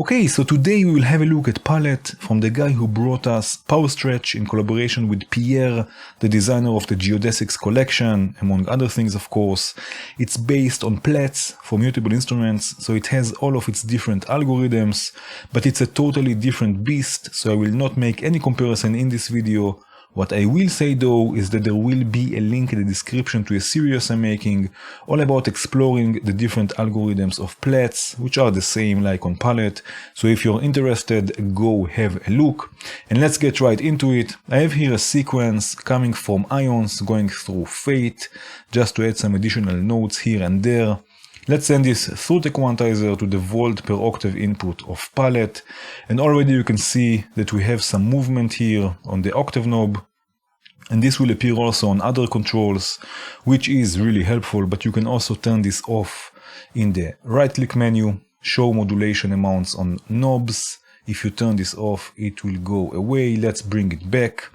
Okay, so today we will have a look at Pallete from the guy who brought us PaulStretch in collaboration with Pierre, the designer of the Geodesics collection, among other things of course. It's based on plates for mutable instruments, so it has all of its different algorithms, but it's a totally different beast, so I will not make any comparison in this video. What I will say though is that there will be a link in the description to a series I'm making all about exploring the different algorithms of plates, which are the same like on Pallete. So if you're interested, go have a look. And let's get right into it. I have here a sequence coming from ions going through Fate, just to add some additional notes here and there. Let's send this through the quantizer to the volt per octave input of Pallete, and already you can see that we have some movement here on the octave knob, and this will appear also on other controls, which is really helpful, but you can also turn this off in the right click menu, show modulation amounts on knobs. If you turn this off, it will go away. Let's bring it back.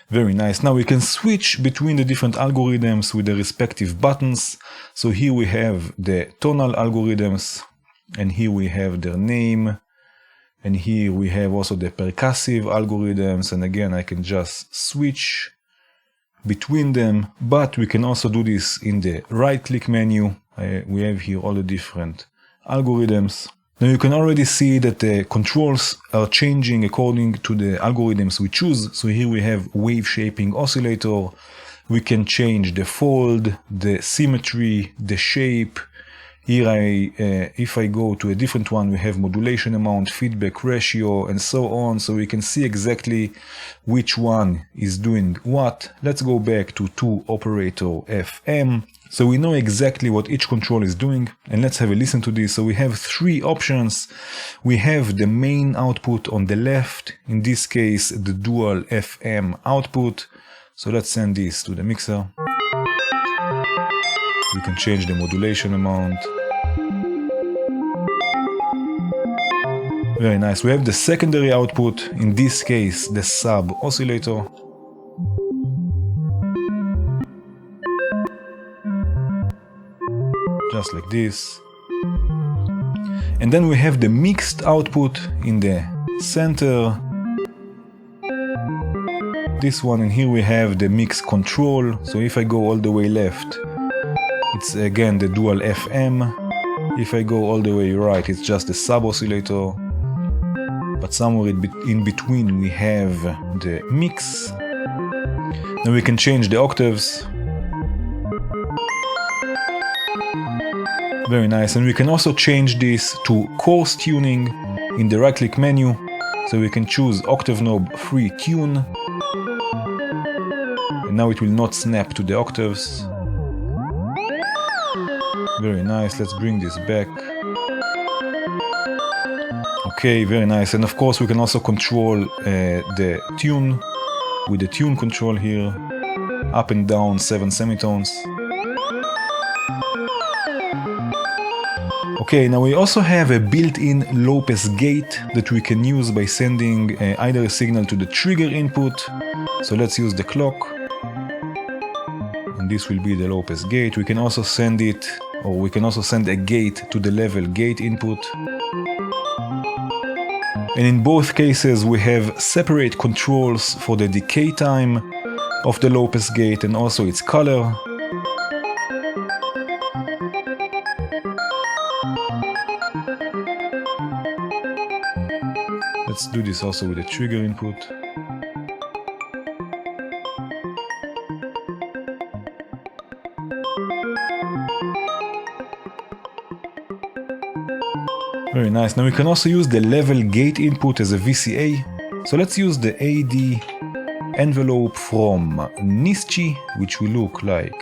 Very nice. Now we can switch between the different algorithms with the respective buttons. So here we have the tonal algorithms, and here we have their name, and here we have also the percussive algorithms, and again I can just switch between them, but we can also do this in the right click menu. We have here all the different algorithms. Now you can already see that the controls are changing according to the algorithms we choose. So here we have wave shaping oscillator. We can change the fold, the symmetry, the shape. Here if I go to a different one, we have modulation amount, feedback ratio, and so on. So we can see exactly which one is doing what. Let's go back to 2 operator FM. So we know exactly what each control is doing, and let's have a listen to this. So we have 3 options. We have the main output on the left, in this case the dual FM output. So let's send this to the mixer. We can change the modulation amount. Very nice. We have the secondary output, in this case the sub oscillator. Just like this. And then we have the mixed output in the center. This one, and here we have the mix control. So if I go all the way left, it's again the dual FM. If I go all the way right, it's just the sub oscillator. But somewhere in between we have the mix. Then we can change the octaves. Very nice, and we can also change this to coarse tuning in the right click menu. So we can choose octave knob free tune. And now it will not snap to the octaves. Very nice, let's bring this back. Okay, very nice, and of course we can also control the tune with the tune control here. Up and down 7 semitones. Okay, now we also have a built-in low-pass gate that we can use by sending either a signal to the trigger input. So let's use the clock. And this will be the low-pass gate. We can also send it, or we can also send a gate to the level gate input. And in both cases we have separate controls for the decay time of the low-pass gate and also its color. Let's do this also with the trigger input. Very nice. Now we can also use the level gate input as a VCA. So let's use the AD envelope from Nischi, which will look like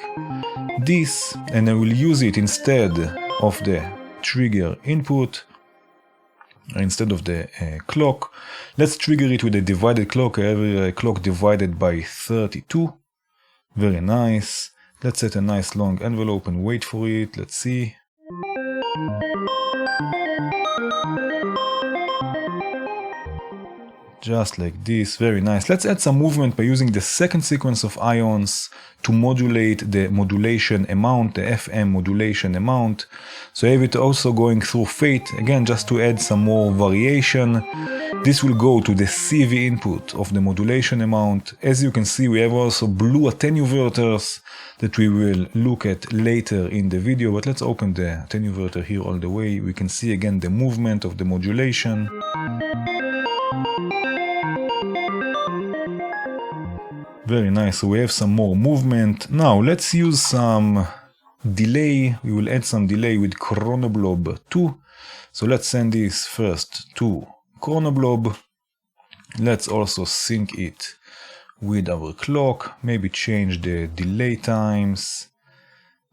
this, and I will use it instead of the trigger input. Instead of the clock. Let's trigger it with a divided clock. I have a clock divided by 32. Very nice. Let's set a nice long envelope and wait for it. Let's see. Just like this, very nice. Let's add some movement by using the second sequence of ions to modulate the modulation amount, the FM modulation amount. So I have it also going through fate, again just to add some more variation. This will go to the CV input of the modulation amount. As you can see, we have also blue attenuverters that we will look at later in the video, but let's open the attenuverter here all the way. We can see again the movement of the modulation. Very nice, so we have some more movement. Now let's use some delay. We will add some delay with Chronoblob 2. So let's send this first to Chronoblob. Let's also sync it with our clock. Maybe change the delay times.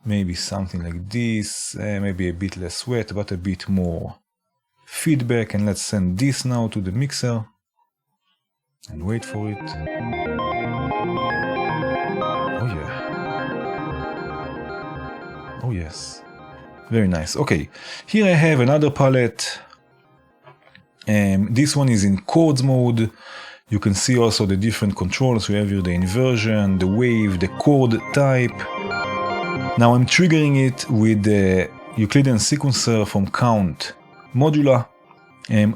Maybe something like this. Maybe a bit less wet, but a bit more feedback. And let's send this now to the mixer. And wait for it. Oh yeah. Oh yes. Very nice. Okay. Here I have another palette. This one is in chords mode. You can see also the different controls. We have here the inversion, the wave, the chord type. Now I'm triggering it with the Euclidean sequencer from Count Modula.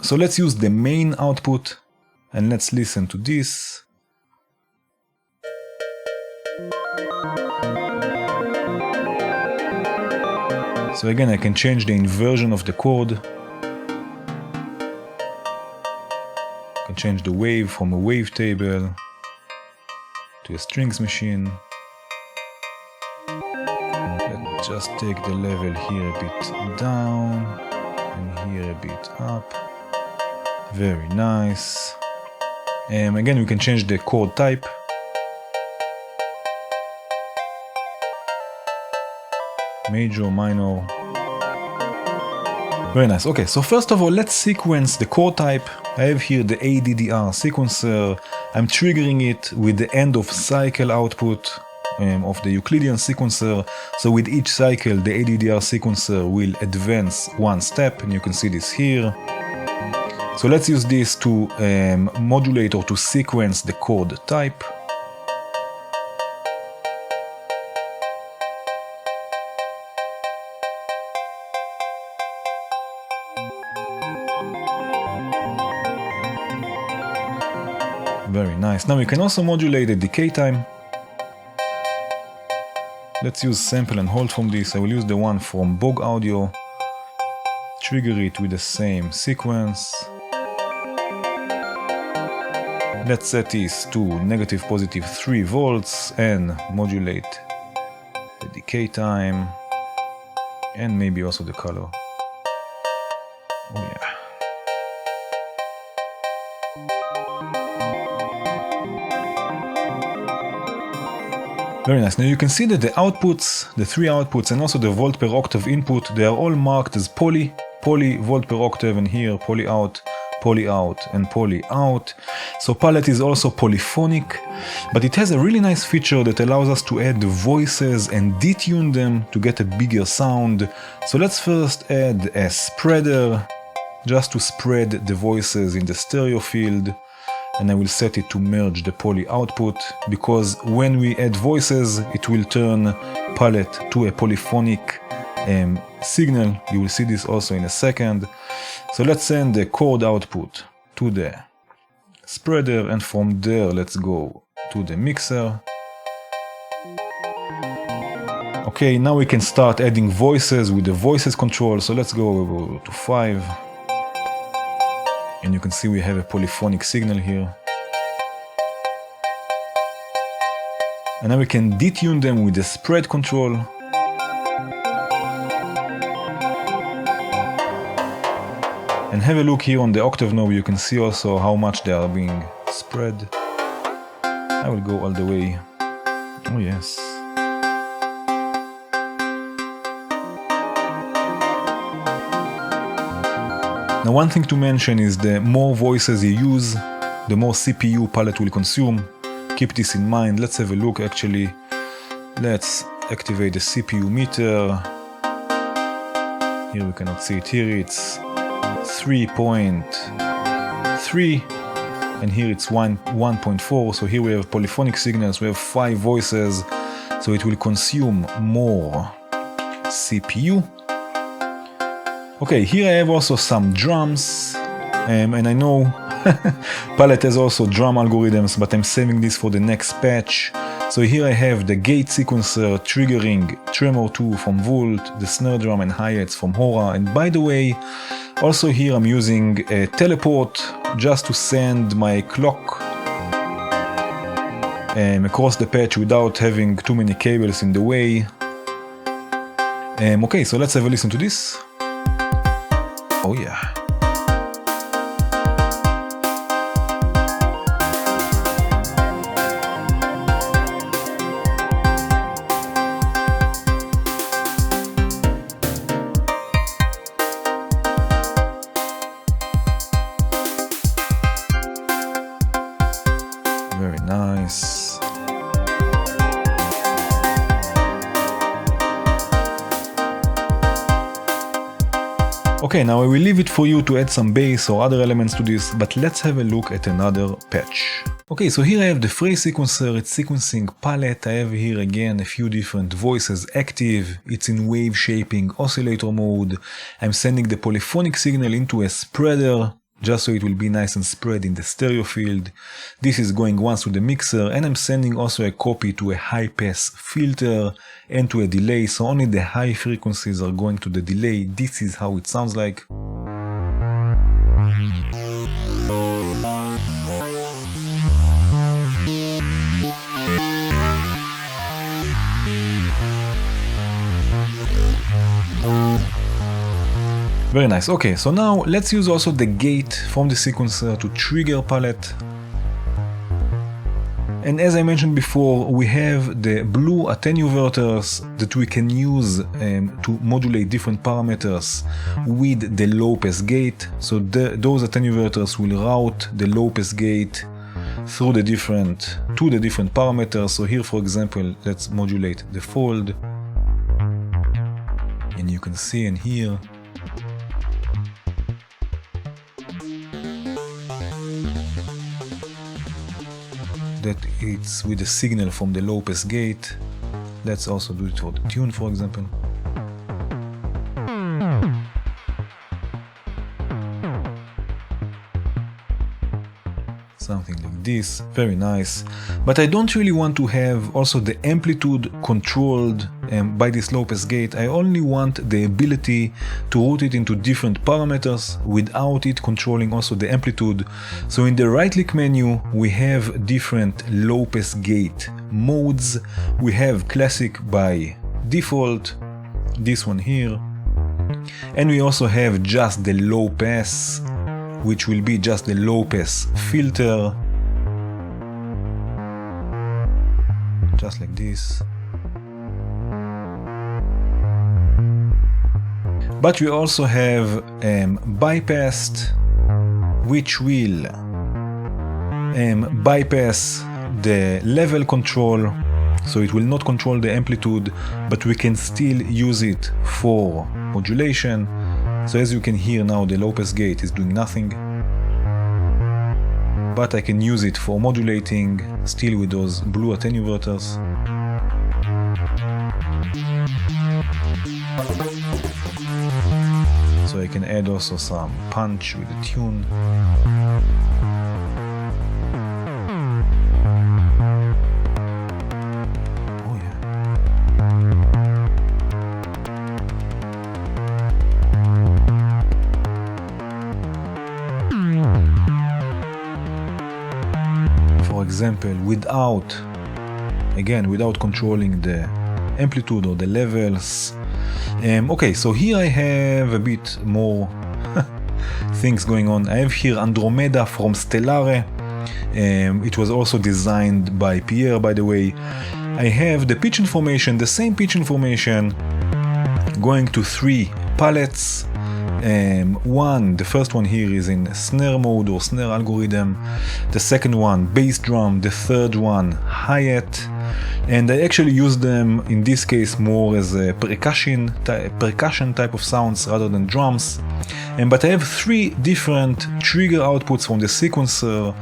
So let's use the main output and let's listen to this. So again, I can change the inversion of the chord. I can change the wave from a wavetable to a strings machine. Let's just take the level here a bit down and here a bit up. Very nice. Again, we can change the chord type. Major, minor. Very nice. Okay, so first of all, let's sequence the chord type. I have here the ADDR sequencer. I'm triggering it with the end of cycle output of the Euclidean sequencer. So with each cycle, the ADDR sequencer will advance one step, and you can see this here. So let's use this to modulate or to sequence the chord type. Very nice. Now we can also modulate the decay time. Let's use sample and hold from this. I will use the one from Bog Audio. Trigger it with the same sequence. Let's set this to negative positive 3 volts and modulate the decay time and maybe also the color. Oh yeah. Very nice. Now you can see that the outputs, the 3 outputs and also the volt per octave input, they are all marked as poly volt per octave, and here poly out and poly out. So Pallete is also polyphonic, but it has a really nice feature that allows us to add the voices and detune them to get a bigger sound. So let's first add a spreader just to spread the voices in the stereo field. And I will set it to merge the poly output, because when we add voices, it will turn Pallete to a polyphonic signal. You will see this also in a second. So let's send the chord output to the spreader, and from there let's go to the mixer. Okay, now we can start adding voices with the voices control. So let's go to 5. And you can see we have a polyphonic signal here. And now we can detune them with the spread control. And have a look here on the octave knob. You can see also how much they are being spread. I will go all the way. Oh yes. Now one thing to mention is the more voices you use, the more CPU Pallete will consume. Keep this in mind. Let's have a look actually. Let's activate the CPU meter. Here we cannot see it. Here it's 3.3. and here it's 1.4. So here we have polyphonic signals, we have 5 voices, so it will consume more CPU. Okay, here I have also some drums, and I know Pallete has also drum algorithms, but I'm saving this for the next patch. So here I have the gate sequencer triggering Tremor 2 from Volt, the snare drum and hi-hats from Hora, and by the way, also here I'm using a teleport just to send my clock across the patch without having too many cables in the way. Okay, so let's have a listen to this. Oh yeah. Very nice. Okay, now I will leave it for you to add some bass or other elements to this, but let's have a look at another patch. Okay, so here I have the phrase sequencer, it's sequencing Pallete. I have here again a few different voices active, it's in wave shaping oscillator mode. I'm sending the polyphonic signal into a spreader, just so it will be nice and spread in the stereo field. This is going once to the mixer, and I'm sending also a copy to a high pass filter and to a delay, so only the high frequencies are going to the delay. This is how it sounds like. Very nice. Okay, so now let's use also the gate from the sequencer to trigger Pallete. And as I mentioned before, we have the blue attenuverters that we can use to modulate different parameters with the low pass gate. So those attenuverters will route the low pass gate through to the different parameters. So here, for example, let's modulate the fold, and you can see and hear that it's with the signal from the low pass gate. Let's also do it for the tune, for example. Something like this, very nice. But I don't really want to have also the amplitude controlled by this low pass gate. I only want the ability to route it into different parameters without it controlling also the amplitude. So in the right click menu we have different low pass gate modes. We have classic by default, this one here, and we also have just the low pass, which will be just the low pass filter, just like this. But we also have bypassed, which will bypass the level control, so it will not control the amplitude, but we can still use it for modulation. So as you can hear now, the low pass gate is doing nothing, but I can use it for modulating still with those blue attenuverters. So I can add also some punch with the tune. For example, without controlling the amplitude or the levels. Okay, so here I have a bit more things going on. I have here Andromeda from Stellare. It was also designed by Pierre, by the way. I have the pitch information, the same pitch information, going to 3 palettes. The first one here is in snare mode or snare algorithm, the second one bass drum, the third one hi-hat, and I actually use them in this case more as a percussion type of sounds rather than drums. But I have 3 different trigger outputs from the sequencer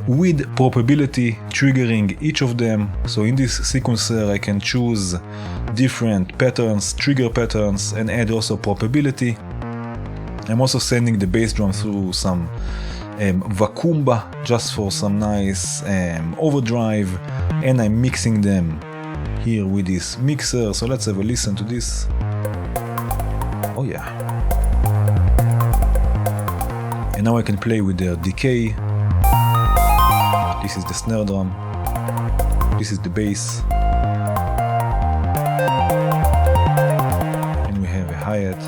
with probability triggering each of them. So in this sequencer I can choose different patterns, trigger patterns, and add also probability. I'm also sending the bass drum through some vacuumba just for some nice overdrive, and I'm mixing them here with this mixer. So let's have a listen to this. Oh yeah. And now I can play with the decay. This is the snare drum. This is the bass. And we have a hi-hat.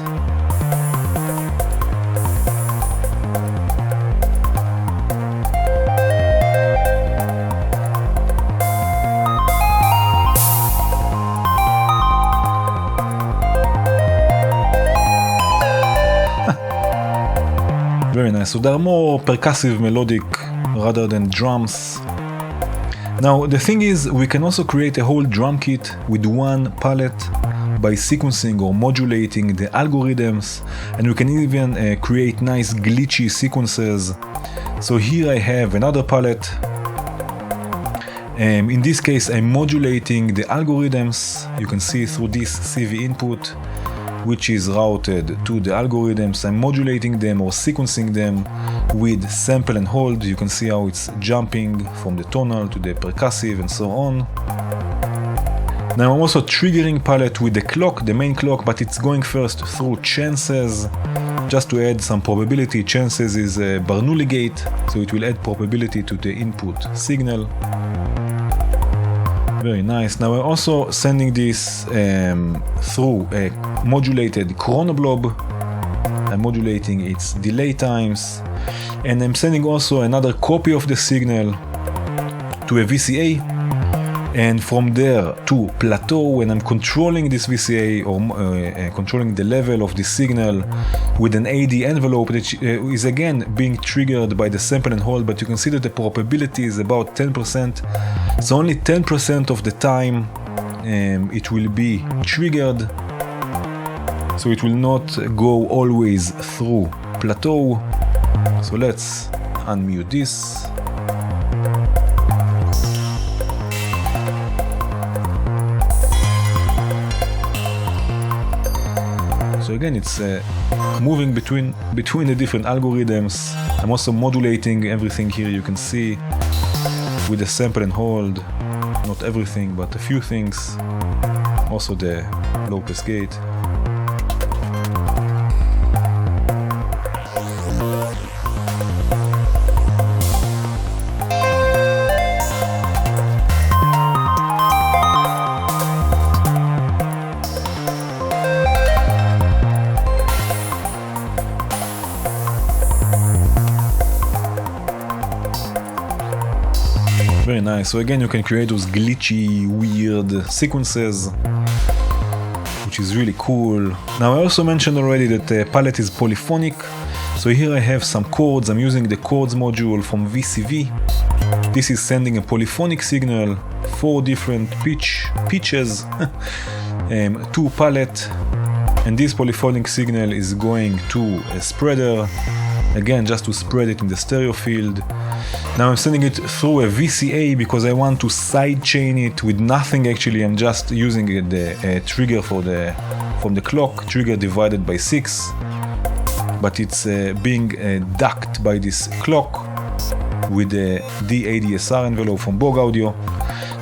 Very nice. So they are more percussive, melodic rather than drums. Now the thing is, we can also create a whole drum kit with one palette by sequencing or modulating the algorithms, and we can even create nice glitchy sequences. So here I have another palette. In this case I'm modulating the algorithms. You can see through this CV input, which is routed to the algorithms. I'm modulating them or sequencing them with sample and hold. You can see how it's jumping from the tonal to the percussive and so on. Now I'm also triggering palette with the clock, the main clock, but it's going first through chances, just to add some probability. Chances is a Bernoulli gate, so it will add probability to the input signal. Very nice. Now we're also sending this through a modulated chronoblob. I'm modulating its delay times, and I'm sending also another copy of the signal to a VCA, and from there to plateau, when I'm controlling this VCA or controlling the level of the signal with an AD envelope that is again being triggered by the sample and hold, but you can see that the probability is about 10%. So only 10% of the time it will be triggered, so it will not go always through plateau. So let's unmute this. So again, it's moving between the different algorithms. I'm also modulating everything here, you can see, with the sample and hold. Not everything, but a few things. Also the low pass gate. Very nice. So again, you can create those glitchy, weird sequences, which is really cool. Now I also mentioned already that the palette is polyphonic. So here I have some chords. I'm using the chords module from VCV. This is sending a polyphonic signal, 4 different pitches to palette, and this polyphonic signal is going to a spreader, again just to spread it in the stereo field. Now I'm sending it through a VCA because I want to sidechain it with nothing actually. I'm just using the trigger from the clock, trigger divided by 6, but it's being ducked by this clock with the DADSR envelope from Borg Audio.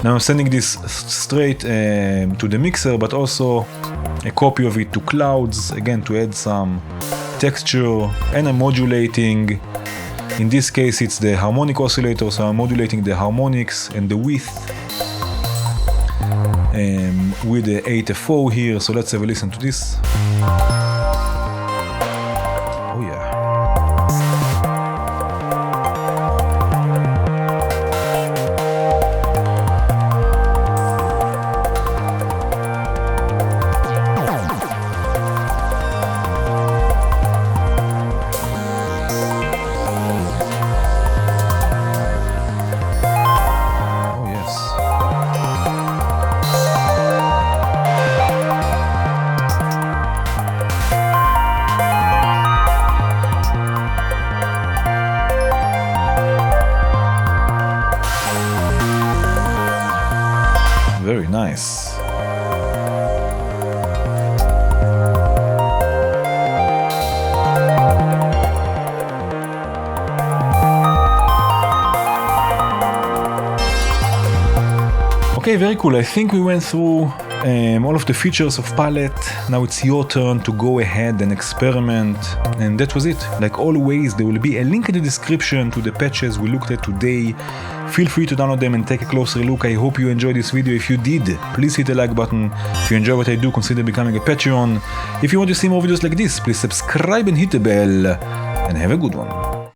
Now I'm sending this straight to the mixer, but also a copy of it to clouds, again to add some texture, and I'm modulating. In this case it's the harmonic oscillator, so I'm modulating the harmonics and the width with the 8FO here. So let's have a listen to this. Oh yeah. Okay, very cool. I think we went through all of the features of Pallete. Now it's your turn to go ahead and experiment, and that was it. Like always, there will be a link in the description to the patches we looked at today. Feel free to download them and take a closer look. I hope you enjoyed this video. If you did, please hit the like button. If you enjoy what I do, consider becoming a Patreon. If you want to see more videos like this, please subscribe and hit the bell, and have a good one.